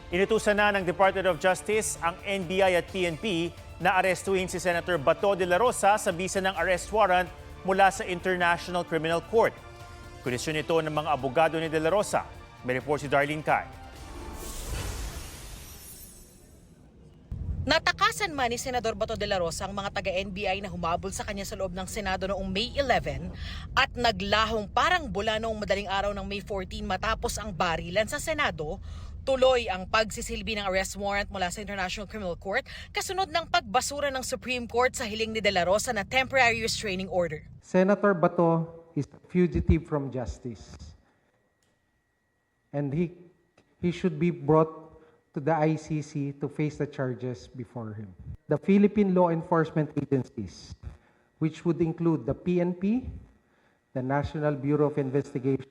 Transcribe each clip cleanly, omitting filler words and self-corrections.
Inutusan na ng Department of Justice ang NBI at PNP na arestuhin si Senator Bato de la Rosa sa bisa ng arrest warrant mula sa International Criminal Court. Kondisyon ito ng mga abogado ni de la Rosa. May report si Darlene Kai. Natakasan man ni Senador Bato de la Rosa ang mga taga-NBI na humabol sa kanya sa loob ng Senado noong May 11 at naglahong parang bula noong madaling araw ng May 14 matapos ang barilan sa Senado. Tuloy ang pagsisilbi ng arrest warrant mula sa International Criminal Court kasunod ng pagbasura ng Supreme Court sa hiling ni de la Rosa na temporary restraining order. Senator Bato is a fugitive from justice. And he should be brought to the ICC to face the charges before him. The Philippine law enforcement agencies, which would include the PNP, the National Bureau of Investigation,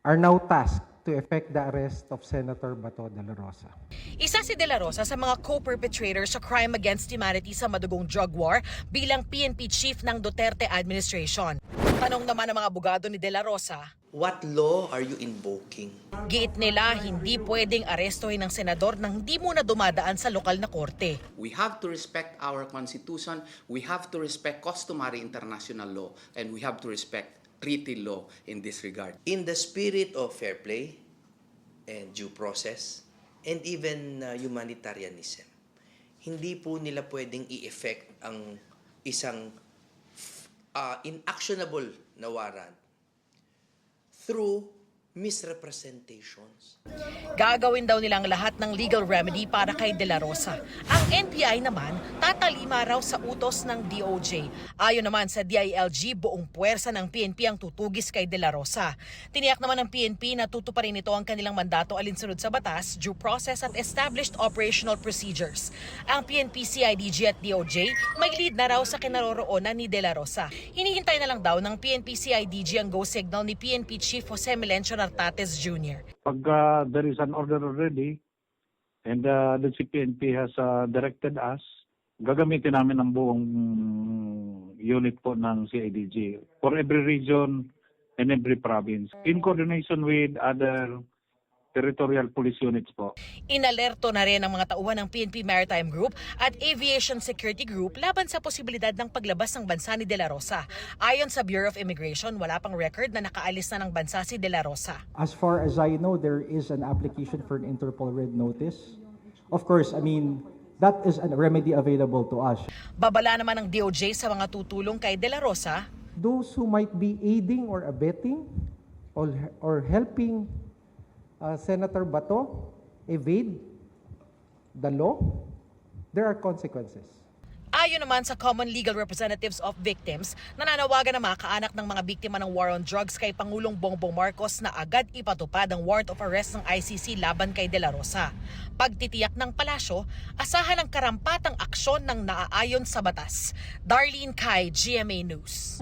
are now tasked to effect the arrest of Senator Bato de la Rosa. Isa si de la Rosa sa mga co-perpetrators sa crime against humanity sa madugong drug war bilang PNP chief ng Duterte administration. Tanong naman ng mga abogado ni de la Rosa, what law are you invoking? giit nila hindi pwedeng arestuhin ng senador nang hindi muna dumadaan sa lokal na korte. We have to respect our constitution, we have to respect customary international law, and we have to respect treaty law in this regard. In the spirit of fair play and due process and even humanitarianism, hindi po nila pwedeng i-effect ang isang inactionable na warrant through misrepresentations. Gagawin daw nilang lahat ng legal remedy para kay de la Rosa. Ang NBI naman, tatalima raw sa utos ng DOJ. Ayon naman sa DILG, buong puwersa ng PNP ang tutugis kay de la Rosa. Tiniyak naman ng PNP na tutuparin nito ang kanilang mandato alinsunod sa batas, due process at established operational procedures. Ang PNP, CIDG at DOJ may lead na raw sa kinaroroonan ni de la Rosa. Hinihintay na lang daw ng PNP CIDG ang go signal ni PNP Chief Jose Melencio Nartates Jr. Pag there is an order already and the CPNP has directed us, gagamitin namin ang buong unit po ng CIDG for every region and every province in coordination with other territorial police units po. Inalerto na rin ang mga tauhan ng PNP Maritime Group at Aviation Security Group laban sa posibilidad ng paglabas ng bansa ni de la Rosa. Ayon sa Bureau of Immigration, wala pang record na nakaalis na ng bansa si de la Rosa. As far as I know, there is an application for an Interpol Red Notice. Of course, I mean, that is a remedy available to us. Babala naman ng DOJ sa mga tutulong kay de la Rosa. Those who might be aiding or abetting or helping Senator Bato evade the law, there are consequences. Ayon naman sa Common Legal Representatives of Victims, nananawagan na mga kaanak ng mga biktima ng war on drugs kay Pangulong Bongbong Marcos na agad ipatupad ang warrant of arrest ng ICC laban kay de la Rosa. Pagtitiyak ng palasyo, asahan ang karampatang aksyon ng naaayon sa batas. Darlene Kai, GMA News.